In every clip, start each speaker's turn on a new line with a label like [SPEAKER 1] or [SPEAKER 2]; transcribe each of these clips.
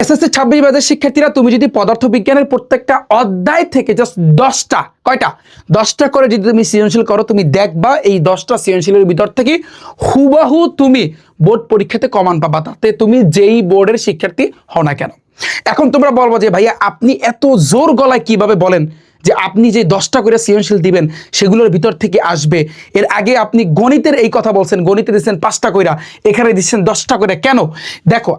[SPEAKER 1] SSC 26 ব্যাচের শিক্ষার্থীরা, তুমি যদি পদার্থবিজ্ঞানের প্রত্যেকটা অধ্যায় থেকে জাস্ট 10টা, কয়টা 10টা করে যদি তুমি সৃজনশীল করো, তুমি দেখবা এই 10টা সৃজনশীলের ভিতর থেকে হুবাহু তুমি বোর্ড পরীক্ষাতে কমান পাবা, তাতে তুমি যেই বোর্ডের শিক্ষার্থী হও না কেন। এখন তোমরা বলবো যে ভাইয়া আপনি এত জোর গলায় কিভাবে বলেন যে আপনি যে 10টা করে সৃজনশীল দিবেন সেগুলোর ভিতর থেকে আসবে? এর আগে আপনি গণিতের এই কথা বলছেন, গণিতে দিচ্ছেন 5টা কইরা, এখানে দিচ্ছেন 10টা করে, কেন? দেখো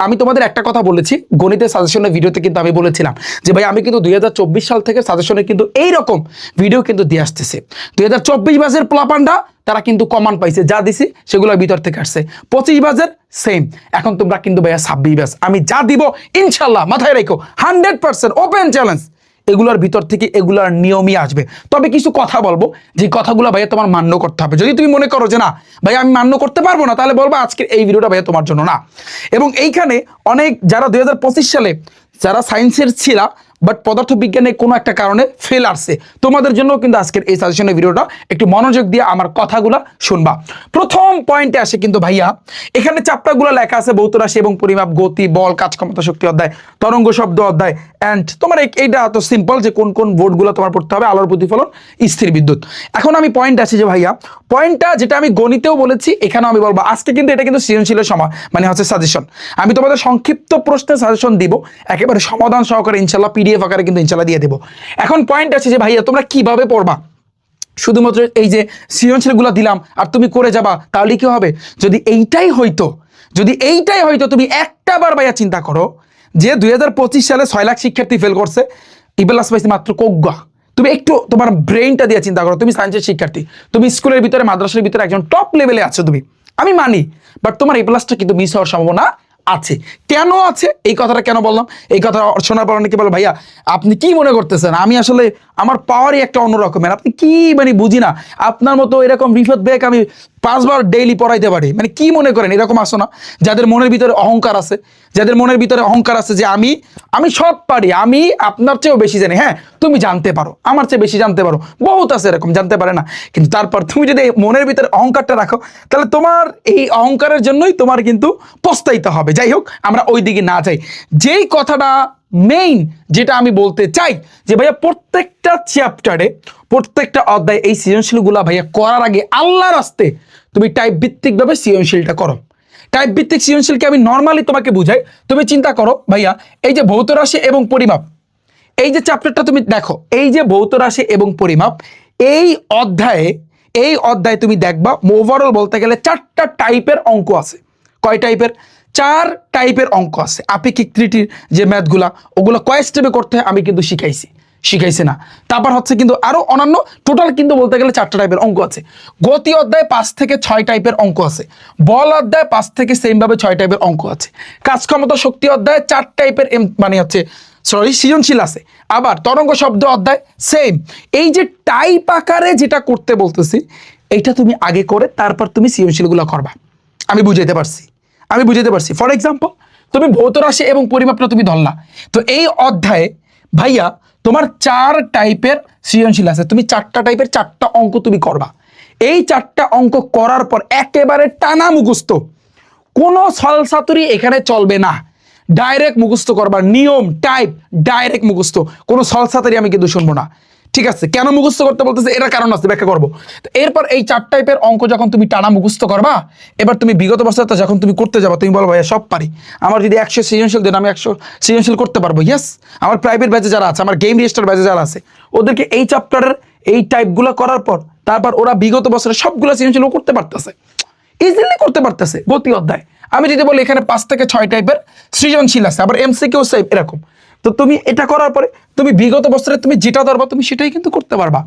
[SPEAKER 1] আমি তোমাদের একটা কথা বলেছি গণিতের সাজেশনের ভিডিওতে, কিন্তু আমি বলেছিলাম যে ভাই আমি কিন্তু 2024 সাল থেকে সাজেশনে কিন্তু এইরকম ভিডিও কিন্তু দিয়ে আসতেছে। 2024 ব্যাচের পোলাপান্ডা তারা কিন্তু কমান পাইছে, যা দিছি সেগুলোর ভিতর থেকে আসছে। 25 ব্যাচের সেম। এখন তোমরা কিন্তু ভাইয়া 26 ব্যাচ আমি যা দিব ইনশাল্লাহ মাথায় রেখো 100% ওপেন চ্যালেঞ্জ, এগুলোর ভিতর থেকে এগুলোর নিয়মই আসবে। তবে কিছু কথা বলবো, যে কথাগুলো ভাইয়া তোমার মান্য করতে হবে। যদি তুমি মনে করো যে না ভাইয়া আমি মান্য করতে পারবো না, তাহলে বলবো আজকের এই ভিডিওটা ভাইয়া তোমার জন্য না। এবং এইখানে অনেক যারা 2025 সালে যারা সায়েন্সের ছিল বাট পদার্থবিজ্ঞানে কোনো একটা কারণে ফেল আসছে, তোমাদের জন্য কিন্তু আজকের এই সাজেশনের ভিডিওটা একটু মনোযোগ দিয়ে আমার কথাগুলো শুনবা। প্রথম পয়েন্টে আসে কিন্তু ভাইয়া, এখানে চ্যাপ্টারগুলো লেখা আছে ভৌত রাশি এবং পরিমাপ, গতি, বল, কাজ ক্ষমতা, শক্তি অধ্যায়, তরঙ্গ শব্দ অধ্যায়, অ্যান্ড তোমার এইটা তো সিম্পল যে কোন কোন বোর্ডগুলো তোমার পড়তে হবে, আলোর প্রতিফলন, স্থির বিদ্যুৎ। এখন আমি পয়েন্ট আছে যে ভাইয়া পয়েন্টটা যেটা আমি গণিতেও বলেছি এখানেও আমি বলবো, আজকে কিন্তু এটা কিন্তু সৃজনশীলের সময় মানে হচ্ছে সাজেশন। আমি তোমাদের সংক্ষিপ্ত প্রশ্নের সাজেশন দিব, একেবারে সমাধান সহকারে ইনশাল্লাহ পিডিএফ আকারে কিন্তু ইনশাল্লাহ দিয়ে দেবো। এখন পয়েন্ট আছে যে ভাইয়া তোমরা কিভাবে পড়বা? শুধুমাত্র এই যে সৃজনশীলগুলো দিলাম আর তুমি করে যাবা, তাহলে কি হবে? যদি এইটাই হইতো তুমি একটা বার ভাইয়া চিন্তা করো যে 2025 সালে 6 লাখ শিক্ষার্থী ফেল করছে, ইবেলাস পাইছে মাত্র কোগা। তুমি একটু তোমার ব্রেইনটা দিয়ে চিন্তা করো, তুমি সায়েন্সের শিক্ষার্থী, তুমি স্কুলের ভিতরে মাদ্রাসার ভিতরে একজন টপ লেভেলে আছো তুমি, আমি মানি, বাট তোমার এই প্লাসটা কিন্তু মিস হওয়ার সম্ভাবনা আছে। কেন আছে এই কথাটা কেন বললাম? এই কথা শোনার পর অনেকে বলো ভাইয়া আপনি কি মনে করতেছেন আমি আসলে আমার পাওয়ারই একটা অন্যরকমের, আপনি কি মানে বুঝি না, আপনার মতো এরকম রিফাত বেক আমি 5 বার ডেইলি পড়াইতে পারি, মানে কি মনে করেন? এরকম আসো না যাদের মনের ভিতরে অহংকার আছে, যে আমি সব পারি, আমি আপনার চেয়েও বেশি জানি। হ্যাঁ তুমি জানতে পারো, আমার চেয়ে বেশি জানতে পারো, বহুত আছে এরকম জানতে পারে না, কিন্তু তারপর তুমি যদি মনের ভিতরে অহংকারটা রাখো, তাহলে তোমার এই অহংকারের জন্যই তোমার কিন্তু পস্তাইতে হবে। যাই হোক আমরা ওই দিকে না যাই, যেই কথাটা মেইন যেটা আমি বলতে চাই যে ভাইয়া প্রত্যেকটা চ্যাপ্টারে প্রত্যেকটা অধ্যায় এই সৃজনশীলগুলা ভাইয়া করার আগে আল্লাহর রাস্তে তুমি টাইপ ভিত্তিকভাবে সৃজনশীলটা করো। টাইপ ভিত্তিক সৃজনশীলকে আমি নর্মালি তোমাকে বুঝাই। তুমি চিন্তা করো ভাইয়া এই যে ভৌত রাশি এবং পরিমাপ, এই যে চ্যাপ্টারটা তুমি দেখো, এই যে ভৌত রাশি এবং পরিমাপ, এই অধ্যায়ে তুমি দেখবা ওভারঅল বলতে গেলে 4টা টাইপের অঙ্ক আছে। কয় টাইপের? 4 টাইপের অঙ্ক আছে। আপেক্ষিক ত্রুটির যে ম্যাথগুলা ওগুলো কয় স্টেপে করতে হয় আমি কিন্তু শিখাইছি না। তারপর হচ্ছে কিন্তু আরো অন্যান্য টোটাল কিন্তু বলতে গেলে 4টা টাইপের অঙ্ক আছে। গতি অধ্যায় 5 থেকে 6 টাইপের অঙ্ক আছে। বল অধ্যায় 5 থেকে সেম ভাবে 6 টাইপের অঙ্ক আছে। কাজ ক্ষমতা শক্তি অধ্যায় 4 টাইপের মানে হচ্ছে সৃজনশীল আছে। আবার তরঙ্গ শব্দ অধ্যায় সেম। এই যে টাইপ আকারে যেটা করতে বলতেছি এইটা তুমি আগে করে তারপর তুমি সৃজনশীলগুলো করবা। আমি বুঝাইতে পারছি। ফর এক্সাম্পল তুমি ভৌত রাশি এবং পরিমাপটা তুমি ধরলা, তো এই অধ্যায়ে ভাইয়া তোমার 4 টাইপের সৃজনশীল আছে। তুমি 4টা টাইপের 4টা অঙ্ক তুমি করবা। এই 4টা অঙ্ক করার পর একেবারে টানা মুখস্থ, কোনো ছলচাতুরি এখানে চলবে না, ডাইরেক্ট মুখস্থ করবা। নিয়ম টাইপ ডাইরেক্ট মুখস্থ, কোনো ছলচাতুরি আমি কিন্তু শুনবো না। ঠিক আছে, কেন মুখস্থ করতে বলতেছে এটার কারণ আছে, ব্যাখ্যা করবো। তো এরপর এই 4 টাইপের অঙ্ক যখন তুমি টানা মুখস্থ করবা, এবার তুমি বিগত বছরটা যখন তুমি করতে যাবা তুমি বলবো ভাইয়া সব পারি, আমার যদি 100 সৃজনশীল দেন আমি 100 সৃজনশীল করতে পারবো। ইয়েস, আমার প্রাইভেট ব্যাচে যারা আছে, আমার গেম রেজিস্টার ব্যাচে যারা আছে, ওদেরকে এই চ্যাপ্টারের এই টাইপগুলো করার পর তারপর ওরা বিগত বছরের সবগুলো সৃজনশীল করতে পারতেছে, ইজিলি করতে পারতেছে। গতি অধ্যায় আমি যদি বলি এখানে 5 থেকে 6 টাইপের সৃজনশীল আছে, আবার এমসিকিউ সেম এরকম। তো তুমি এটা করার পরে তুমি বিগত বছরে তুমি যেটা ধরবা তুমি সেটাই কিন্তু করতে পারবা,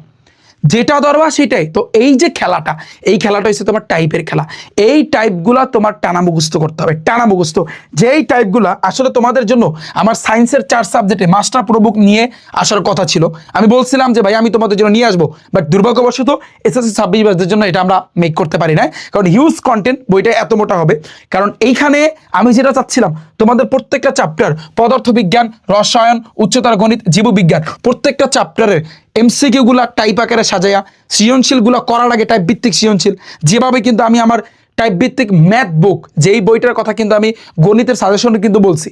[SPEAKER 1] যেটা ধরবা সেটাই। তো এই যে খেলাটা, এই খেলাটা হচ্ছে তোমার টাইপের খেলা। এই টাইপগুলা তোমার টানা মুখস্থ করতে হবে, টানা মুখস্থ। যেই টাইপগুলা আসলে তোমাদের জন্য আমার সায়েন্সের 4 সাবজেক্টে মাস্টার প্রবুক নিয়ে আসার কথা ছিল। আমি বলছিলাম যে ভাই আমি তোমাদের জন্য নিয়ে আসবো, বাট দুর্ভাগ্যবশত এসএসসি 26 ব্যাচদের জন্য এটা আমরা মেক করতে পারি না, কারণ হিউজ কন্টেন্ট, বইটা এত মোটা হবে। কারণ এইখানে আমি যেটা চাচ্ছিলাম তোমাদের প্রত্যেকটা চ্যাপ্টার, পদার্থবিজ্ঞান, রসায়ন, উচ্চতর গণিত, জীববিজ্ঞান, প্রত্যেকটা চ্যাপ্টারের এমসিকিউগুলা টাইপ আকারে সাজায়া সৃজনশীলগুলো করার আগে টাইপ ভিত্তিক সৃজনশীল, যেভাবে কিন্তু আমি আমার টাইপ ভিত্তিক ম্যাথ বুক, যেই বইটার কথা কিন্তু আমি গণিতের সাজেশনে কিন্তু বলছি,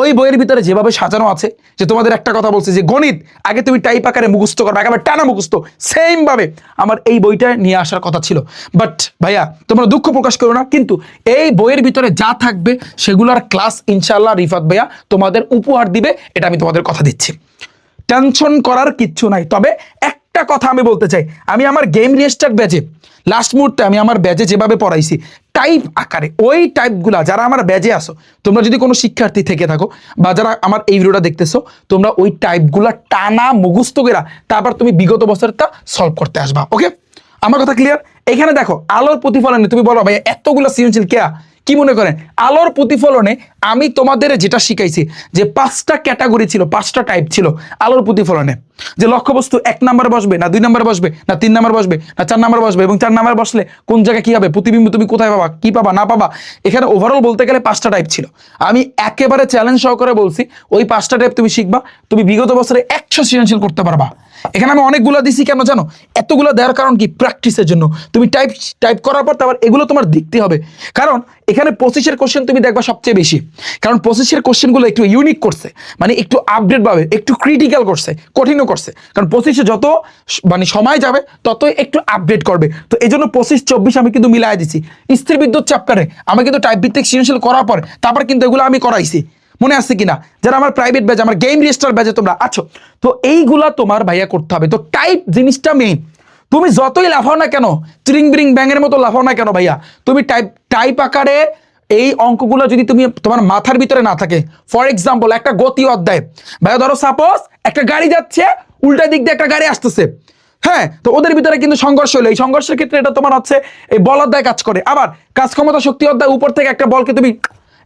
[SPEAKER 1] ওই বইয়ের ভিতরে যেভাবে সাজানো আছে, যে তোমাদের একটা কথা বলছে যে গণিত আগে তুমি টাইপ আকারে মুখস্থ করবে, একেবারে টানা মুখস্থ, সেম ভাবে আমার এই বইটা নিয়ে আসার কথা ছিল। বাট ভাইয়া তোমরা দুঃখ প্রকাশ করো না, কিন্তু এই বইয়ের ভিতরে যা থাকবে সেগুলোর ক্লাস ইনশাআল্লাহ রিফাত ভাইয়া তোমাদের উপহার দিবে, এটা আমি তোমাদের কথা দিচ্ছি। টেনশন করার কিচ্ছু নাই। তবে একটা কথা আমি বলতে চাই, আমি আমার গেম রেজিস্টার ব্যাচে লাস্ট মুহূর্তে আমি আমার ব্যাচে যেভাবে পড়াইছি টাইপ আকারে, ওই টাইপগুলা যারা আমার ব্যাচে আসো, তোমরা যদি কোনো শিক্ষার্থী থেকে থাকো বা যারা আমার এই ভিডিওটা দেখতেছো, তোমরা ওই টাইপগুলা টানা মুখস্থ করে তারপর তুমি বিগত বছরটা সলভ করতে আসবা। ওকে, আমার কথা ক্লিয়ার? এখানে দেখো আলোর প্রতিফলনে তুমি বলো ভাই এতগুলো সৃজনশীল কেয়া, কি মনে করেন? আলোর প্রতিফলনে আমি তোমাদের যেটা শিখাইছি যে 5টা ক্যাটাগরি ছিল, 5টা টাইপ ছিল আলোর প্রতিফলনে, যে লক্ষ্যবস্তু 1 নাম্বার বসবে না 2 নাম্বার বসবে না 3 নাম্বার বসবে না 4 নাম্বার বসবে, এবং 4 নাম্বার বসলে কোন জায়গায় কি হবে, প্রতিবিম্ব তুমি কোথায় পাবা, কি পাবা না পাবা। এখানে ওভারঅল বলতে গেলে 5টা টাইপ ছিল। আমি একেবারে চ্যালেঞ্জ সহকারে বলছি ওই 5টা টাইপ তুমি শিখবা, তুমি বিগত বছরে 100 সৃজনশীল করতে পারবা। এখানে আমি অনেকগুলো দিছি, কেন জানো? এতগুলো দেওয়ার কারণ কি? প্র্যাকটিসের জন্য। তুমি টাইপ করার পর তারপর এগুলো তোমার দেখতে হবে, কারণ এখানে 25-এর কোশ্চেন তুমি দেখবা সবচেয়ে বেশি, কারণ 25-এর কোশ্চেনগুলো একটু ইউনিক করছে, মানে একটু আপডেট ভাবে, একটু ক্রিটিক্যাল করছে, কঠিনও করছে, কারণ 25-এ যত মানে সময় যাবে ততই একটু আপডেট করবে। তো এই জন্য 25-24 আমি কিন্তু মিলাই দিছি। স্থির বিদ্যুৎ চ্যাপ্টারে আমি কিন্তু টাইপ ভিত্তিক সৃজনশীল করার পর তারপর কিন্তু এগুলো আমি করাইছি, মনে আছে কিনা? যারা আমার প্রাইভেট ব্যাচ, আমার গেম রেজিস্টার ব্যাচে তোমরা আছো, তো এইগুলা তোমার ভাইয়া করতে হবে। তো টাইপ জিনিসটা মেইন। তুমি যতই লাফাও না কেন, ত্রিং বিরিং ব্যাঙের মতো লাফাও না কেন ভাইয়া, তুমি টাইপ আকারে এই অঙ্কগুলো যদি তুমি তোমার মাথার ভিতরে না থাকে, ফর এক্সাম্পল একটা গতি অধ্যায় ভাইয়া, ধরো সাপোজ একটা গাড়ি যাচ্ছে, উল্টা দিক দিয়ে একটা গাড়ি আসতেছে, হ্যাঁ, তো ওদের ভিতরে কিন্তু সংঘর্ষ হলো। এই সংঘর্ষের ক্ষেত্রে এটা তোমার হচ্ছে এই বল অধ্যায় কাজ করে। আবার কাজ ক্ষমতা শক্তি অধ্যায়, উপর থেকে একটা বলকে তুমি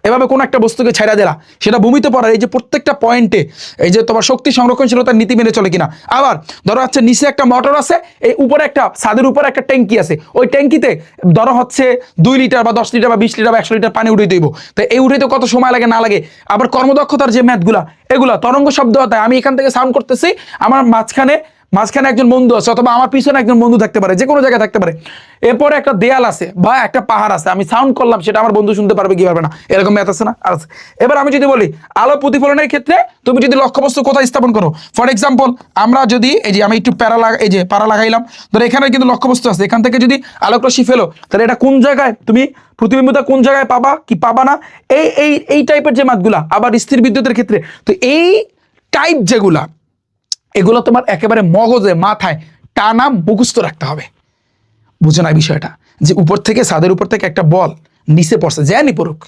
[SPEAKER 1] এভাবে কোন একটা বস্তুকে ছেড়া দিলা, সেটা ভূমিতে পড়ার এই যে প্রত্যেকটা পয়েন্টে এই যে তোমার শক্তি সংরক্ষণশীলতার নীতি মেনে চলে কিনা। আবার ধরো হচ্ছে নিচে একটা মোটর আছে, এই উপরে একটা ছাদের উপরে একটা ট্যাঙ্কি আছে, ওই ট্যাঙ্কিতে ধরো হচ্ছে 2 লিটার বা 10 লিটার বা 20 লিটার বা 100 লিটার পানি উঠে দিব, তো এই উঠাইতে কত সময় লাগে না লাগে। আবার কর্মদক্ষতার যে ম্যাথগুলা, এগুলা তরঙ্গ শব্দ অধ্যায়, আমি এখান থেকে সাউন্ড করতেছি, আমার মাঝখানে একজন বন্ধু আছে, অথবা আমার পিছনে একজন বন্ধু থাকতে পারে, যে কোনো জায়গায় থাকতে পারে, এরপরে একটা দেয়াল আছে বা একটা পাহাড় আছে, আমি সাউন্ড করলাম, সেটা আমার বন্ধু শুনতে পারবে কি পারবে না, এরকম ম্যাথ আছে না? আছে। এবার আমি যদি বলি আলো প্রতিফলনের ক্ষেত্রে তুমি যদি লক্ষ্যবস্তু কোথায় স্থাপন করো, ফর এক্সাম্পল আমরা যদি এই যে আমি একটু পারা লাগাইলাম, ধরো এখানে কিন্তু লক্ষ্যবস্তু আছে, এখান থেকে যদি আলোক রশ্মি ফেলো, তাহলে এটা কোন জায়গায় তুমি প্রতিবিম্বটা কোন জায়গায় পাবা কি পাবা না, এই টাইপের যে ম্যাথগুলা। আবার স্থির বিদ্যুতের ক্ষেত্রে তো এই টাইপ যেগুলা, এগুলো তোমার একেবারে মগজে মাথায় টানা মুখস্থ রাখতে হবে। বুঝো না বিষয়টা, যে উপর থেকে ছাদের উপর থেকে একটা বল নিচে পড়ছে, জ্যানি পড়ুক,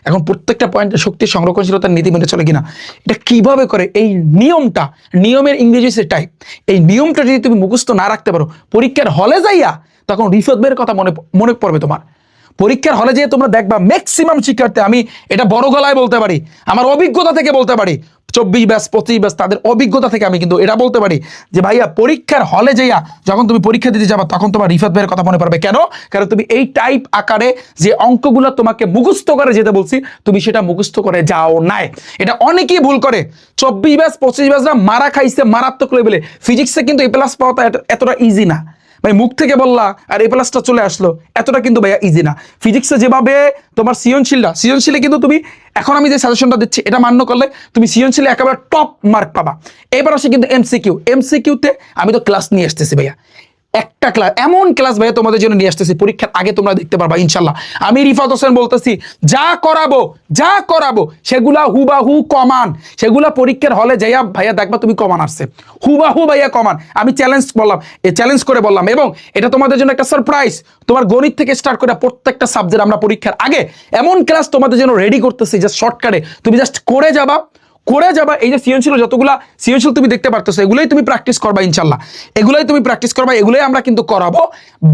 [SPEAKER 1] এখন প্রত্যেকটা পয়েন্টে শক্তি সংরক্ষণশীলতার নীতি মেনে চলে কিনা, এটা কিভাবে করে, এই নিয়মের ইংরেজি সে টাইপ, এই নিয়মটা যদি তুমি মুখস্থ না রাখতে পারো, পরীক্ষার হলে যাইয়া তখন রিফাত ভাইয়ের কথা মনে পড়বে তোমার। পরীক্ষার হলে যেয়ে তোমরা দেখবা ম্যাক্সিমাম শিক্ষার্থী, আমি এটা বড় গলায় বলতে পারি, আমার অভিজ্ঞতা থেকে বলতে পারি, 24 ব্যাচ 25 ব্যাচ তাদের অভিজ্ঞতা থেকে আমি কিন্তু এটা বলতে পারি যে ভাইয়া পরীক্ষার হলে যাইয়া যখন তুমি পরীক্ষা দিতে যাবা, তখন তোমার রিফাত ভাইয়ের কথা মনে পড়বে। কেন? কারণ তুমি এই টাইপ আকারে যে অঙ্কগুলো তোমাকে মুখস্থ করে যেতে বলছি, তুমি সেটা মুখস্থ করে যাও নাই। এটা অনেকেই ভুল করে। 24 ব্যাচ 25 ব্যাচরা মারা খাইছে মারাত্মক লেভেলে। ফিজিক্সে কিন্তু এ প্লাস পাওয়াটা এতটা ইজি না ভাই, মুখ থেকে বললা আর এ প্লাসটা চলে আসলো, এতটা কিন্তু ভাইয়া ইজি না। ফিজিক্সে যেভাবে তোমার সৃজনশীলে কিন্তু তুমি এখন আমি যে সাজেশনটা দিচ্ছি এটা মান্য করলে তুমি সৃজনশীলে একেবারে টপ মার্ক পাবা। এবার আসে কিন্তু এমসিকিউতে আমি তো ক্লাস নিয়ে আসতেছি ভাইয়া, একটা ক্লাস, এমন ক্লাস ভাইয়া তোমাদের জন্য নিয়ে আসতেছি, পরীক্ষার আগে তোমরা দেখতে পারবা ইনশাল্লাহ। আমি রিফাত হোসেন বলতেছি, যা করাবো সেগুলা হুবাহু কমান, সেগুলা পরীক্ষার হলে যাইয়া ভাইয়া দেখবা তুমি কমান আসছে, হুবাহু ভাইয়া কমান। আমি চ্যালেঞ্জ করে বললাম, এবং এটা তোমাদের জন্য একটা সারপ্রাইজ। তোমার গণিত থেকে স্টার্ট করে প্রত্যেকটা সাবজেক্ট আমরা পরীক্ষার আগে এমন ক্লাস তোমাদের জন্য রেডি করতেছি, জাস্ট শর্টকাটে তুমি জাস্ট করে যাবা। এই যে যতগুলা সৃজনশীল তুমি দেখতে পারতেছো, এগুলোই তুমি প্র্যাকটিস করবা ইনশাল্লাহ, এগুলোই আমরা কিন্তু করাবো।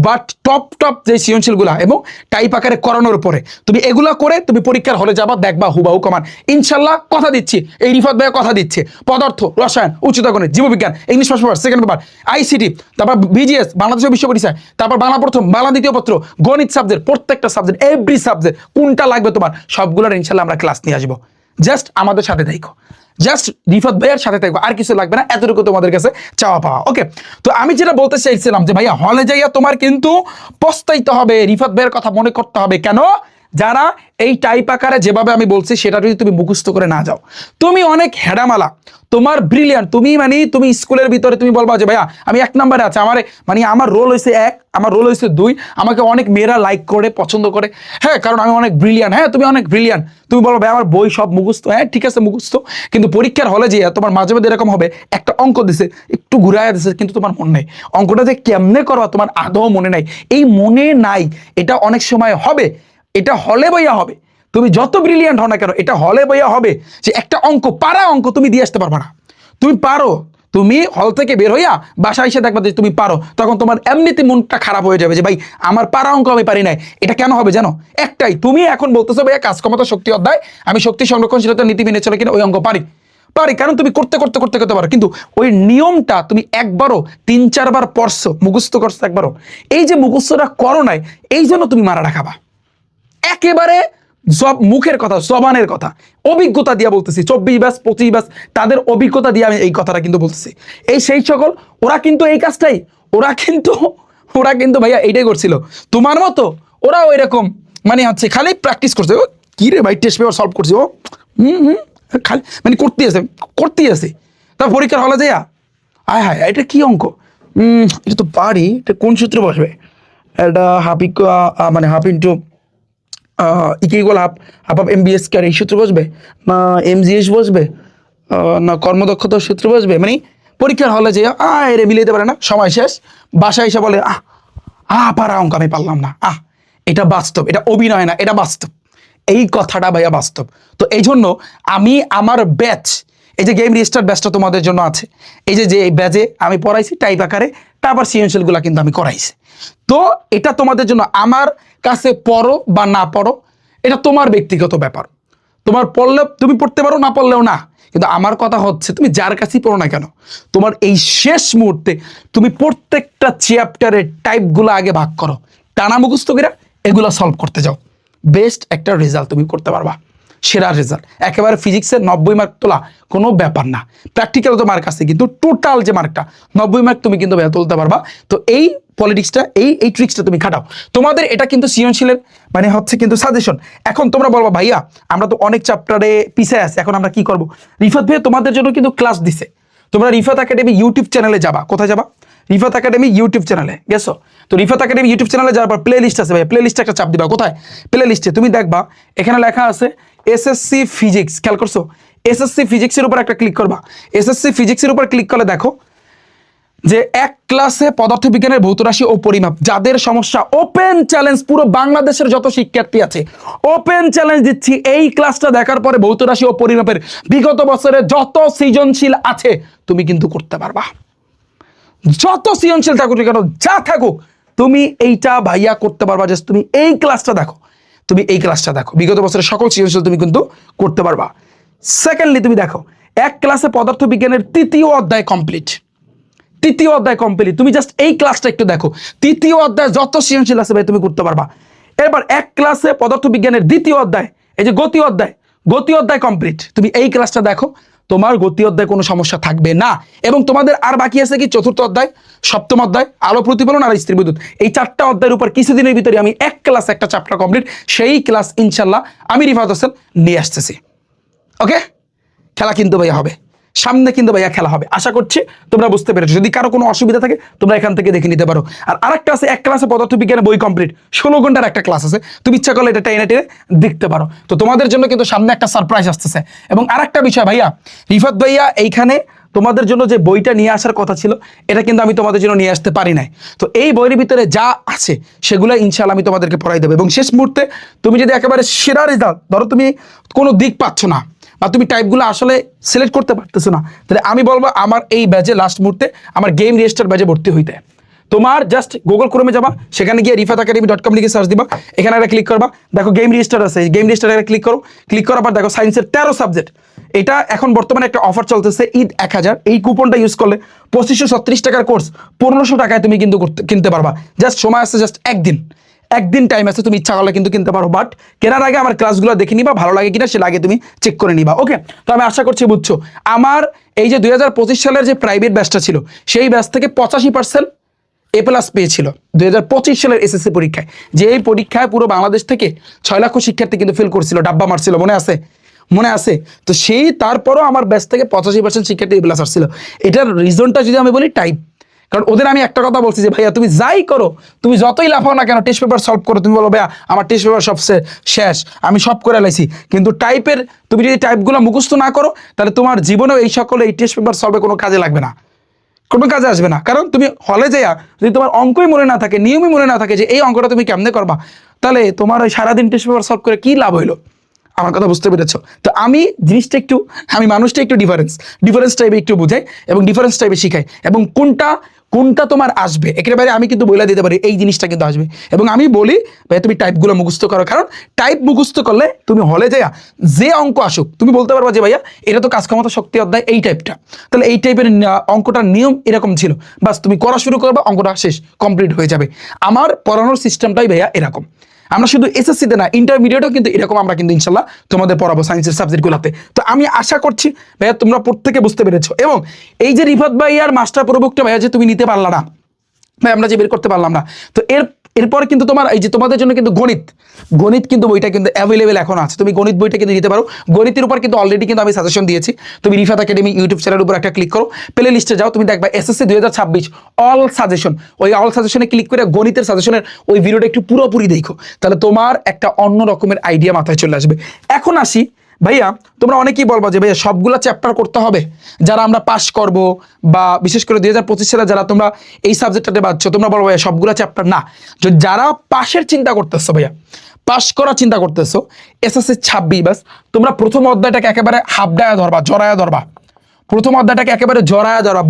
[SPEAKER 1] বাট টপ যে সৃজনশীলগুলা এবং টাইপ আকারে করানোর পরে তুমি এগুলা করে তুমি পরীক্ষার হলে যাবা, দেখবা হুবাহু কমান ইনশাল্লাহ। কথা দিচ্ছি, এই রিফাত ভাইয়া কথা দিচ্ছে, পদার্থ, রসায়ন, উচ্চতর গণিত, জীববিজ্ঞান, English first paper, second paper, ICT, তারপর বিজিএস, বাংলাদেশ বিশ্ব পরিচয়, তারপর বাংলা প্রথম, বাংলা দ্বিতীয় পত্র, গণিত সাবজেক্ট, প্রত্যেকটা সাবজেক্ট, এভরি সাবজেক্ট কোনটা লাগবে তোমার সবগুলোর ইনশাল্লাহ আমরা ক্লাস নিয়ে আসবো। জাস্ট আমাদের সাথে থাকো, জাস্ট রিফাত ভাইয়ের সাথে থাকবো, আর কিছু লাগবে না, এতটুকু তোমাদের কাছে চাওয়া পাওয়া। ওকে, তো আমি যেটা বলতে চাইছিলাম যে ভাইয়া হলে যাইয়া তোমার কিন্তু পস্তাইতে হবে, রিফাত ভাইয়ের কথা মনে করতে হবে। কেন? যারা এই টাইপ আকারে যেভাবে আমি বলছি সেটা যদি তুমি মুখস্থ করে না যাও, তুমি অনেক হেডামালা, তোমার ব্রিলিয়ান্ট, তুমি স্কুলের ভিতরে তুমি বলবা যে ভাইয়া আমি 1 নম্বরে আছে, আমার রোল হয়েছে 1, আমার রোল হয়েছে 2, আমাকে অনেক মেয়েরা লাইক করে পছন্দ করে, হ্যাঁ কারণ আমি অনেক ব্রিলিয়ান্ট। হ্যাঁ তুমি অনেক ব্রিলিয়ান্ট, তুমি বলবো ভাই আমার বই সব মুখস্থ, হ্যাঁ ঠিক আছে মুখস্থ, কিন্তু পরীক্ষার হলে যে তোমার মাঝে মাঝে এরকম হবে একটা অঙ্ক দিছে একটু ঘুরাইয়া দিছে কিন্তু তোমার মনে নাই, অঙ্কটা যে কেমনে করবা তোমার আদৌ মনে নাই। এই মনে নাই এটা অনেক সময় হবে, এটা হলে বইয়া হবে, তুমি যত ব্রিলিয়ান্ট হও না কেন এটা হলে বইয়া হবে যে একটা অঙ্ক পারা অঙ্ক তুমি দিয়ে আসতে পারবা না। তুমি পারো, তুমি হল থেকে বের হইয়া বাসায় এসে দেখবা যে তুমি পারো, তখন তোমার এমনিতে মনটা খারাপ হয়ে যাবে যে ভাই আমার পারা অঙ্ক আমি পারি নাই। এটা কেন হবে জানো? একটাই, তুমি এখন বলতেছো ভাইয়া কাজ ক্ষমতা শক্তি অধ্যায় আমি শক্তি সংরক্ষণশীলতা নীতি মেনে চলে কিনা ওই অঙ্ক পারি, কারণ তুমি করতে করতে করতে করতে পারো, কিন্তু ওই নিয়মটা তুমি একবারও 3-4 বার পড়ছো, মুখস্থ করছো একবারও, এই যে মুখস্থটা করো নাই এই জন্য তুমি মারা রাখাবা। একেবারে সব মুখের কথা, জবানের কথা, অভিজ্ঞতা দিয়ে বলতেছি, 24 ব্যাচ 25 ব্যাচ তাদের অভিজ্ঞতা দিয়ে আমি এই কথাটা কিন্তু বলতেছি। এই সেই সকল ওরা কিন্তু এই কাজটাই, ওরা কিন্তু ভাইয়া এইটাই করছিল তোমার মতো, ওরাও এরকম হচ্ছে খালি প্র্যাকটিস করছে। ও কি রে ভাই টেস্ট পেপার সলভ করছে, ও খালি করতেই আছে তার পরীক্ষার হলে যাইয়া আয় হায় এটা কি অঙ্ক, এটা তো পারি, এটা কোন সূত্রে বসবে, এটা half into equal half MBS square এই সূত্র বসবে না MGS বসবে না কর্মদক্ষতার সূত্র বসবে, পরীক্ষার হলে যে এরে মিলাইতে পারে না, সময় শেষ, বাসায় এসে বলে পারা অঙ্ক আমি পারলাম না। এটা বাস্তব, এটা অভিনয় না, এটা বাস্তব, এই কথাটা ভাইয়া বাস্তব। তো এই জন্য আমি আমার ব্যাচ, এই যে গেম রেজিস্টার ব্যাচটা তোমাদের জন্য আছে, এই যে ব্যাচে আমি পড়াইছি টাইপ আকারে, তারপর সৃজনশীলগুলো কিন্তু আমি করাইছি। তো এটা তোমাদের জন্য, আমার কাছে পড়ো বা না পড়ো এটা তোমার ব্যক্তিগত ব্যাপার, তোমার পড়লে তুমি পড়তে পারো, না পড়লেও না, কিন্তু আমার কথা হচ্ছে তুমি যার কাছেই পড়ো না কেন তোমার এই শেষ মুহূর্তে তুমি প্রত্যেকটা চ্যাপ্টারের টাইপগুলো আগে ভাগ করো, টানা মুখস্থ করে এগুলো সলভ করতে যাও, বেস্ট একটা রেজাল্ট তুমি করতে পারবা, সেরা রেজাল্ট। একেবারে ফিজিক্সের 90 মার্ক তোলা কোনো ব্যাপার না, প্র্যাকটিক্যাল তো মার্ক আছে, কিন্তু টোটাল যে মার্কটা 90 মার্ক তুমি কিন্তু তুলতে পারবা। তো এই পলিটিক্সটা এই ট্রিক্সটা তুমি খাটাও, তোমাদের এটা কিন্তু সৃজনশীলের হচ্ছে কিন্তু সাজেশন। এখন তোমরা বলবা ভাইয়া আমরা তো অনেক চ্যাপ্টারে পিছিয়ে আছি, এখন আমরা কি করব? রিফাত ভাই তোমাদের জন্য কিন্তু ক্লাস দিছে, তোমরা রিফাত একাডেমি ইউটিউব চ্যানেলে যাবা, কোথায় যাবা? রিফাত একাডেমি ইউটিউব চ্যানেলে গেছো, তো রিফাত একাডেমি ইউটিউব চ্যানেলে যাওয়ার পর প্লে লিস্ট আছে ভাই, প্লে লিস্টে একটা চাপ দিবা, কোথায়? প্লে লিস্টে তুমি দেখবা এখানে লেখা আছে এসএসসি ফিজিক্স, খেয়াল করছো? এসএসসি ফিজিক্সের উপর একটা ক্লিক করবা, এসএসসি ফিজিক্সের উপর ক্লিক করলে দেখো যে 1 ক্লাসে পদার্থবিজ্ঞানের ভৌত রাশি ও পরিমাপ যাদের সমস্যা, ওপেন চ্যালেঞ্জ, পুরো বাংলাদেশের যত শিক্ষার্থী আছে ওপেন চ্যালেঞ্জ দিচ্ছি, এই ক্লাসটা দেখার পরে ভৌত রাশি ও পরিমাপের বিগত বছরে যত সৃজনশীল আছে তুমি কিন্তু করতে পারবা, যত সৃজনশীল থাকুক কেন, যা থাকুক তুমি এইটা ভাইয়া করতে পারবা। জাস্ট তুমি এই ক্লাসটা দেখো, বিগত বছরের সকল সৃজনশীল তুমি কিন্তু করতে পারবা। সেকেন্ডলি তুমি দেখো 1 ক্লাসে পদার্থবিজ্ঞানের 3য় অধ্যায় কমপ্লিট, তুমি জাস্ট এই ক্লাসটা একটু দেখো, 3য় অধ্যায় যত সৃজনশীল আছে ভাই তুমি করতে পারবা। এবার 1 ক্লাসে পদার্থবিজ্ঞানের 2য় অধ্যায়, এই যে গতি অধ্যায় কমপ্লিট, তুমি এই ক্লাসটা দেখো, তোমার গতি অধ্যায় কোনো সমস্যা থাকবে না। এবং তোমাদের আর বাকি আছে কি 4র্থ অধ্যায়, 7ম অধ্যায় আলো প্রতিফলন আর স্থির বিদ্যুৎ, এই 4টা অধ্যায়ের উপর কিছুদিনের ভিতরে আমি 1 ক্লাস একটা চ্যাপ্টার কমপ্লিট, সেই ক্লাস ইনশাল্লাহ আমি রিফাত হোসেন নিয়ে আসতেছি। ওকে, খেলা কিন্তু ভাইয়া হবে, সামনে কিন্তু ভাইয়া খেলা হবে, আশা করছি তোমরা বুঝতে পেরেছো। যদি কারো কোনো অসুবিধা থাকে তোমরা এখান থেকে দেখে নিতে পারো। আর আরেকটা আছে 1 ক্লাসে পদার্থবিজ্ঞানের বই কমপ্লিট, 16 ঘন্টার একটা ক্লাস আছে, তুমি ইচ্ছা করলে এটা টেনে দেখতে পারো। তো তোমাদের জন্য কিন্তু সামনে একটা সারপ্রাইজ আসতেছে। এবং আরেকটা বিষয় ভাইয়া, রিফাত ভাইয়া এইখানে তোমাদের জন্য যে বইটা নিয়ে আসার কথা ছিল এটা কিন্তু আমি তোমাদের জন্য নিয়ে আসতে পারি নাই। তো এই বইয়ের ভিতরে যা আছে সেগুলো ইনশাআল্লাহ আমি তোমাদেরকে পড়াই দেবো। এবং শেষ মুহূর্তে তুমি যদি একেবারে সেরা রেজাল্ট, ধরো তুমি কোনো দিক পাচ্ছ না বা তুমি টাইপগুলো আসলে সিলেক্ট করতে পারতেছো না, তাহলে আমি বলবো আমার এই ব্যাচে লাস্ট মুহূর্তে আমার গেম রেজিস্টার ব্যাচে ভর্তি হইতে। তোমার জাস্ট গুগল ক্রোমে যাবা, সেখানে গিয়ে rifatacademy.com লিখে সার্চ দিবা, এখানে একটা ক্লিক করবা, দেখো গেম রেজিস্টার আছে, গেম রেজিস্টারে ক্লিক করো, ক্লিক করার পর দেখো সায়েন্সের 13 সাবজেক্ট, এটা এখন বর্তমানে একটা অফার চলতেছে ঈদ 1000, এই কুপনটা ইউজ করলে 2536 টাকার কোর্স 1500 টাকায় তুমি কিন্তু কিনতে পারবা। জাস্ট সময় আছে, জাস্ট একদিন টাইম আছে, তুমি ইচ্ছা করলে কিন্তু কিনতে পারো। বাট কেনার আগে আমার ক্লাসগুলো দেখে নিবা, ভালো লাগে কিনা সেটা আগে তুমি চেক করে নিবা। ওকে, তো আমি আশা করছি বুঝছো। আমার এই যে 2025 সালের যে প্রাইভেট ব্যাচটা ছিল সেই ব্যাচ থেকে 85% A+ পেয়েছিল 2025 সালের SSC পরীক্ষায়, যে এই পরীক্ষায় পুরো বাংলাদেশ থেকে 6 লক্ষ শিক্ষার্থী কিন্তু ফেল করছিল, ডাব্বা মারছিল, মনে আছে? মনে আছে? তো সেই তারপরও আমার ব্যাচ থেকে 85% শিক্ষার্থী A+ আসছিল। এটার রিজনটা যদি আমি বলি, টাইপ। কারণ ওদের আমি একটা কথা বলছি যে ভাইয়া তুমি যাই করো, তুমি যতই লাফাও না কেন, টেস্ট পেপার সলভ করো, তুমি বলো ভাইয়া আমার টেস্ট পেপার সব শেষ, আমি সব করে লাইছি, কিন্তু টাইপের তুমি যদি টাইপগুলো মুখস্থ না করো, তাহলে তোমার জীবনেও এই সকল এই টেস্ট পেপার সলভে কোনো কাজে লাগবে না, কোনো কাজে আসবে না। কারণ তুমি হলে যাইয়া যদি তোমার অঙ্কই মনে না থাকে, নিয়মই মনে না থাকে যে এই অঙ্কটা তুমি কেমনে করবা, তাহলে তোমার ওই সারাদিন টেস্ট পেপার সলভ করে কি লাভ হইলো? আমার কথা বুঝতে পেরেছো? তো আমি জিনিসটা একটু, আমি মানুষটা একটু ডিফারেন্স টাইপে একটু বুঝাই এবং ডিফারেন্স টাইপে শিখাই, এবং কোনটা তোমার আসবে একেবারে আমি কিন্তু বলে দিতে পারি এই জিনিসটা কিন্তু আসবে। এবং আমি বলি ভাই তুমি টাইপগুলো মুখস্থ করো, কারণ টাইপ মুখস্থ করলে তুমি হলে যাইয়া যে অঙ্ক আসুক তুমি বলতে পারবা যে ভাইয়া এটা তো কাজ ক্ষমতা শক্তি অধ্যায় এই টাইপটা, তাহলে এই টাইপের অঙ্কটার নিয়ম এরকম ছিল, বাস তুমি করা শুরু করবা, অঙ্কটা শেষ, কমপ্লিট হয়ে যাবে। আমার পড়ানোর সিস্টেমটাই ভাইয়া এরকম। আমরা শুধু SSC-তে না, ইন্টারমিডিয়েটও কিন্তু এরকম আমরা কিন্তু ইনশাল্লাহ তোমাদের পড়াবো সায়েন্সের সাবজেক্টগুলোতে। তো আমি আশা করছি ভাইয়া তোমরা প্রত্যেকে বুঝতে পেরেছো। এবং এই যে রিফাত ভাইয়ার মাস্টার প্রবুকটা ভাইয়া যে তুমি নিতে পারলা না ভাই, আমরা যে বের করতে পারলাম না, তো এরপর কিন্তু তোমার এই যে তোমাদের জন্য কিন্তু গণিত কিন্তু বইটা কিন্তু অ্যাভেলেবেল এখন আছে, তুমি গণিত বইটা কিন্তু নিতে পারো। গণিতের উপর কিন্তু অলরেডি কিন্তু আমি সাজেশন দিয়েছি, তুমি রিফাত একাডেমি ইউটিউব চ্যানেলের উপর একটা ক্লিক করো, প্লে লিস্টে যাও, তুমি দেখবা SSC 2026 অল সাজেশন, ওই অল সাজেশনে ক্লিক করে গণিতের সাজেশনের ওই ভিডিওটা একটু পুরোপুরি দেখো, তাহলে তোমার একটা অন্য রকমের আইডিয়া মাথায় চলে আসবে। এখন আসি ভাইয়া, তোমরা অনেকেই বলবো যে ভাইয়া সবগুলা চ্যাপ্টার করতে হবে, যারা আমরা পাস করব, বা বিশেষ করে 2025 সালে যারা তোমরা এই সাবজেক্টটাতে বাঁচছো, তোমরা বলবো ভাইয়া সবগুলা চ্যাপ্টার না। যারা পাশের চিন্তা করতেছো ভাইয়া, পাস করার চিন্তা করতেছো SSC 26, বাস তোমরা প্রথম অধ্যায়টাকে একেবারে হাবডায়া ধরবা, জড়ায়া ধরবা, প্রথম অধ্যায়টাকে একেবারে জড়ায়া ধরবা,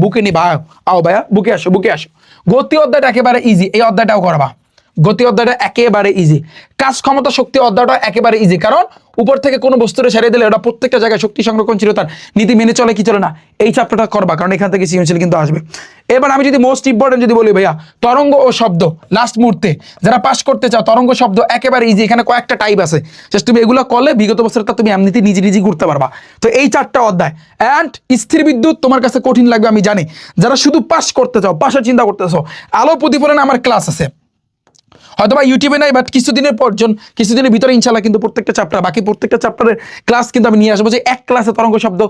[SPEAKER 1] বুকে নিবা, আও ভাইয়া বুকে আসো। গতি অধ্যায়টা একেবারে ইজি, এই অধ্যায়টাও করবা, গতি অধ্যায়টা একেবারে ইজি, কাজ ক্ষমতা শক্তি অধ্যায়টা একেবারে ইজি, কারণ উপর থেকে কোনো বস্তুরে সারিয়ে দিলে ওটা প্রত্যেকটা জায়গায় শক্তি সংরক্ষণ ছিল, তার নীতি মেনে চলে কি চলে না, এই চ্যাপ্টারটা করবা, কারণ এখান থেকে সৃজনশীল কিন্তু আসবে। এবার আমি যদি মোস্ট ইম্পর্টেন্ট যদি বলি ভাইয়া, তরঙ্গ ও শব্দ লাস্ট মুহূর্তে যারা পাস করতে চাও, তরঙ্গ শব্দ একেবারে ইজি, এখানে কয়েকটা টাইপ আছে, জাস্ট তুমি এগুলো করলে বিগত বছরটা তুমি এমনিতে নিজে ঘুরতে পারবা। তো এই 4টা অধ্যায়। অ্যান্ড স্থির বিদ্যুৎ তোমার কাছে কঠিন লাগবে আমি জানি, যারা শুধু পাস করতে চাও, পাশের চিন্তা করতেছো, আলো প্রতিফলনে আমার ক্লাস আছে, হয়তো বা ইউটিউবে নাই, বাট কিছুদিনের ভিতরে ইনশাল্লাহ কিন্তু বাকি প্রত্যেকটা চ্যাপ্টারের ক্লাস কিন্তু আমি নিয়ে আসবো, যে এক ক্লাসে তরঙ্গ শব্দ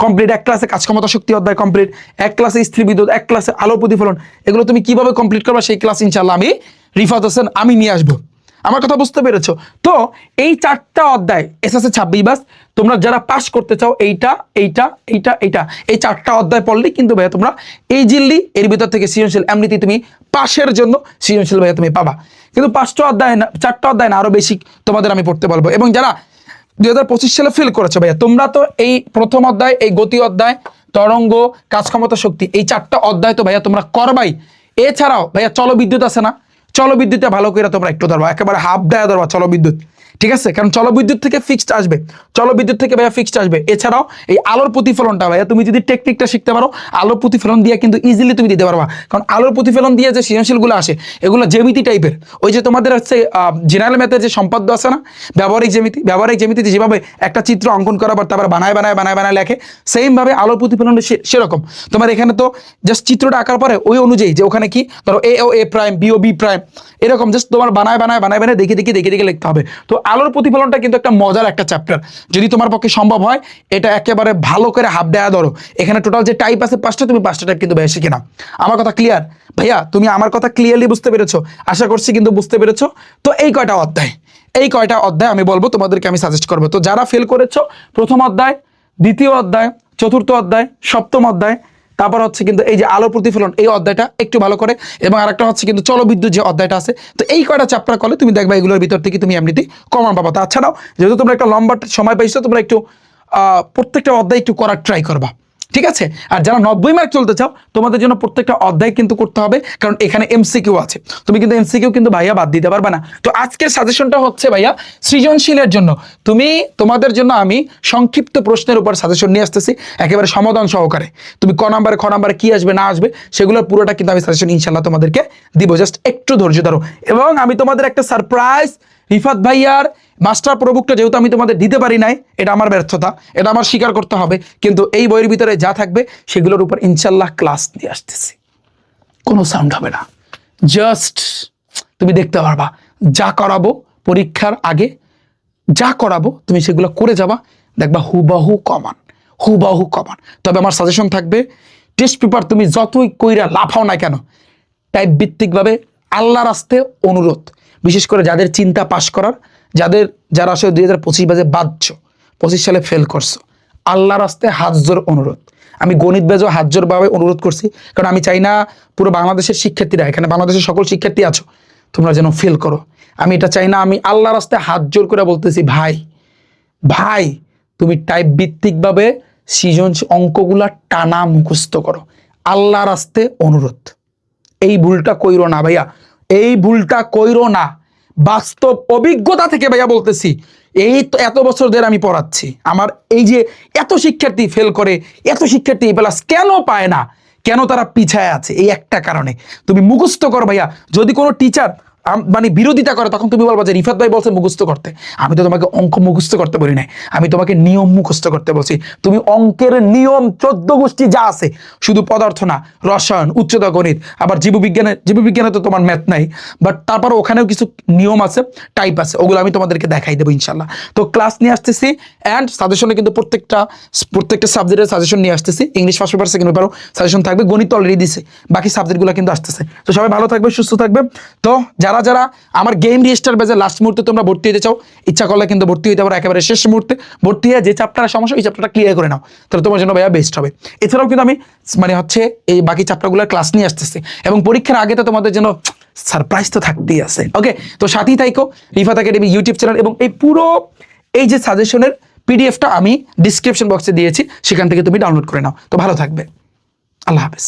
[SPEAKER 1] কমপ্লিট, এক ক্লাসে কাজ ক্ষমতা শক্তি অধ্যায় কমপ্লিট, এক ক্লাসে স্থির বিদ্যুৎ, এক ক্লাসে আলো প্রতিফলন, এগুলো তুমি কিভাবে কমপ্লিট করবা সেই ক্লাস ইনশাল্লাহ আমি রিফাত হোসেন আমি নিয়ে আসবো। আমার কথা বুঝতে পেরেছো? তো এই 4টা অধ্যায় SSC 26, বাস তোমরা যারা পাস করতে চাও এইটা এই 4টা অধ্যায় পড়লেই কিন্তু ভাইয়া তোমরা ইজিলি এর ভিতর থেকে সৃজনশীল এমনিতেই তুমি পাশের জন্য সৃজনশীল ভাইয়া তুমি পাবা। কিন্তু 5টা অধ্যায় না, 4টা অধ্যায় না, আরো বেশি তোমাদের আমি পড়তে বলবো। এবং যারা 2025 সালে ফেল করেছো ভাইয়া, তোমরা তো এই প্রথম অধ্যায়, এই গতি অধ্যায়, তরঙ্গ, কাজ ক্ষমতা শক্তি, এই 4টা অধ্যায় তো ভাইয়া তোমরা করবাই। এছাড়াও ভাইয়া চলবিদ্যুৎ আছে না, চলবিদ্যুৎটা ভালো করে তোমরা একটু ধরবা, একেবারে হাফ ডায়া ধরবা চলবিদ্যুৎ, ঠিক আছে? কারণ চলবিদ্যুৎ থেকে ফিক্সড আসবে, ভাইয়া ফিক্সড আসবে। এছাড়াও এই আলোর প্রতিফলনটা ভাইয়া তুমি যদি টেকনিকটা শিখতে পারো, আলোর প্রতিফলন দিয়ে কিন্তু ইজিলি তুমি দিতে পারবা, কারণ আলোর প্রতিফলন দিয়ে যে সৃজনশীলগুলো আসে এগুলো জ্যামিতি টাইপের, ওই যে তোমাদের হচ্ছে জেনারেল ম্যাথের যে সম্পাদ্য আছে না, ব্যবহারিক জ্যামিতিতে যেভাবে একটা চিত্র অঙ্কন করার পর তারপর বানায় লেখে, সেম ভাবে আলোর প্রতিফলন সেরকম। তোমার এখানে তো জাস্ট চিত্রটা আঁকার পরে ওই অনুযায়ী যে ওখানে কি ধরো এ ও এ প্রাইম, বি ও বি প্রাইম, এরকম জাস্ট তোমার বানায় দেখে লিখতে হবে। তো আলোর প্রতিফলনটা কিন্তু একটা মজার একটা চ্যাপ্টার, যদি তোমার পক্ষে সম্ভব হয় এটা একেবারে ভালো করে হাফ দেয়া ধরো। এখানে টোটাল যে টাইপ আছে 5টা, তুমি 5টা টাইপ কিন্তু বেশি কিনা। আমার কথা ক্লিয়ার ভাইয়া? তুমি আমার কথা ক্লিয়ারলি বুঝতে পেরেছো? আশা করছি কিন্তু বুঝতে পেরেছো। তো এই কয়টা অধ্যায় আমি বলবো তোমাদেরকে, আমি সাজেস্ট করবো। তো যারা ফেল করেছো প্রথম অধ্যায়, দ্বিতীয় অধ্যায়, চতুর্থ অধ্যায়, সপ্তম অধ্যায়, তারপর হচ্ছে কিন্তু এই যে আলো প্রতিফলন এই অধ্যায়টা একটু ভালো করে, এবং আরেকটা হচ্ছে কিন্তু চলবিদ্যুৎ যে অধ্যায়টা আছে, তো এই কয়টা চ্যাপ্টার করলে তুমি দেখবা এগুলোর ভিতর থেকে তুমি এমনিতেই কমন পাবা। তাছাড়াও যেহেতু তোমরা একটা লম্বা সময় পাইছো, তোমরা একটু প্রত্যেকটা অধ্যায় একটু করার ট্রাই করবা, ঠিক আছে? আর যারা 90 মার্ক চলতে চাও, তোমাদের জন্য প্রত্যেকটা অধ্যায় কিন্তু করতে হবে, কারণ এখানে MCQ আছে, তুমি কিন্তু MCQ কিন্তু ভাইয়া বাদ দিতে পারবে না। তো আজকের সাজেশনটা হচ্ছে ভাইয়া সৃজনশীলের জন্য, তোমাদের জন্য আমি সংক্ষিপ্ত প্রশ্নের উপর সাজেশন নিয়ে আসতেছি, একেবারে সমাধান সহকারে। তুমি খ নাম্বারে কি আসবে না আসবে সেগুলোর পুরোটা কিন্তু আমি সাজেশন ইনশাল্লাহ তোমাদেরকে দিব, জাস্ট একটু ধৈর্য ধরো। এবং আমি তোমাদের একটা সারপ্রাইজ, রিফাত ভাইয়ার মাস্টার প্রবুকটা যেহেতু আমি তোমাদের দিতে পারি নাই, এটা আমার ব্যর্থতা, এটা আমার স্বীকার করতে হবে, কিন্তু এই বইয়ের ভিতরে যা থাকবে সেগুলোর উপর ইনশাল্লাহ ক্লাস দিয়ে আসতেছি। কোনো সাউন্ড হবে না, জাস্ট তুমি দেখতে পারবা যা করাবো পরীক্ষার আগে, যা করাবো তুমি সেগুলো করে যাবা, দেখবা হুবাহু কমান, হুবাহু কমান। তবে আমার সাজেশন থাকবে, টেস্ট পেপার তুমি যতই কইরা লাফাও না কেন, টাইপ ভিত্তিকভাবে আল্লাহর রাস্তে অনুরোধ, বিশেষ করে যাদের চিন্তা পাশ করার, যারা আসলে 2025 বাজে বাধ্য, 25 সালে ফেল করছো, আল্লাহর রাস্তে হাত জোর অনুরোধ। আমি গণিত বেজো হাত জোর ভাবে অনুরোধ করছি, কারণ আমি চাই না পুরো বাংলাদেশের শিক্ষার্থীরা, এখানে বাংলাদেশের সকল শিক্ষার্থী আছো, তোমরা যেন ফেল করো। আমি এটা চাই না। আমি আল্লাহর রাস্তায় হাত জোর করে বলতেছি, ভাই ভাই তুমি টাইপ ভিত্তিকভাবে সৃজনশীল অঙ্কগুলা টানা মুখস্থ করো, আল্লাহর রাস্তে অনুরোধ। এই ভুলটা কইরো না ভাইয়া, এই ভুলটা কইরো না। বাস্তব অভিজ্ঞতা থেকে ভাইয়া বলতেছি, এই তো এত বছর ধরে আমি পড়াচ্ছি, আমার এই যে এত শিক্ষার্থী ফেল করে, এত শিক্ষার্থী এ প্লাস কেন পায় না, কেন তারা পিছায় আছে, এই একটা কারণে। তুমি মুখস্থ করো ভাইয়া। যদি কোনো টিচার মানে বিরোধিতা করে, তখন তুমি বলবা যে রিফাত ভাই বলছে মুখস্থ করতে। আমি তো তোমাকে অঙ্ক মুখস্থ করতে বলি নাই, আমি তোমাকে নিয়ম মুখস্থ করতে বলছি। তুমি অঙ্কের নিয়ম 14 গোষ্ঠী যা আছে, শুধু পদার্থ না, রসায়ন, উচ্চতা গণিত, আবার জীববিজ্ঞানে তো তোমার ম্যাথ নাই, বাট তারপর ওখানেও কিছু নিয়ম আছে, টাইপ আছে, ওগুলো আমি তোমাদেরকে দেখাই দেবো ইনশাল্লাহ। তো ক্লাস নিয়ে আসতেছি, অ্যান্ড সাজেশনে কিন্তু প্রত্যেকটা সাবজেক্টের সাজেশন নিয়ে আসতেছি। ইংলিশ ফার্স্ট পেপার, সেকেন্ড পেপারও সাজেশন থাকবে, গণিত অলরেডি দিছে, বাকি সাবজেক্টগুলো কিন্তু আসতেছে। তো সবাই ভালো থাকবে, সুস্থ থাকবে। তো যারা আমার গেম রেজিস্টার বেজে লাস্ট মুহূর্তে তোমরা ভর্তি হতে চাও, ইচ্ছা করলে কিন্তু ভর্তি হতে পারো একেবারে শেষ মুহূর্তে। ভর্তি হয়ে যে চ্যাপ্টারের সমস্যা, ওই চ্যাপ্টারটা ক্লিয়ার করে নাও, তাহলে তোমার জন্য ভাইয়া বেস্ট হবে। এছাড়াও কিন্তু আমি মানে হচ্ছে এই বাকি চ্যাপ্টারগুলোর ক্লাস নিয়ে আসতেছি, এবং পরীক্ষার আগে তো তোমাদের জন্য সারপ্রাইজ তো থাকতেই আছে। ওকে, তো সাথেই থাইকো, রিফাত একাডেমি ইউটিউব চ্যানেল, এবং এই যে সাজেশনের পিডিএফটা আমি ডিসক্রিপশন বক্সে দিয়েছি, সেখান থেকে তুমি ডাউনলোড করে নাও। তো ভালো থাকবে, আল্লাহ হাফেজ।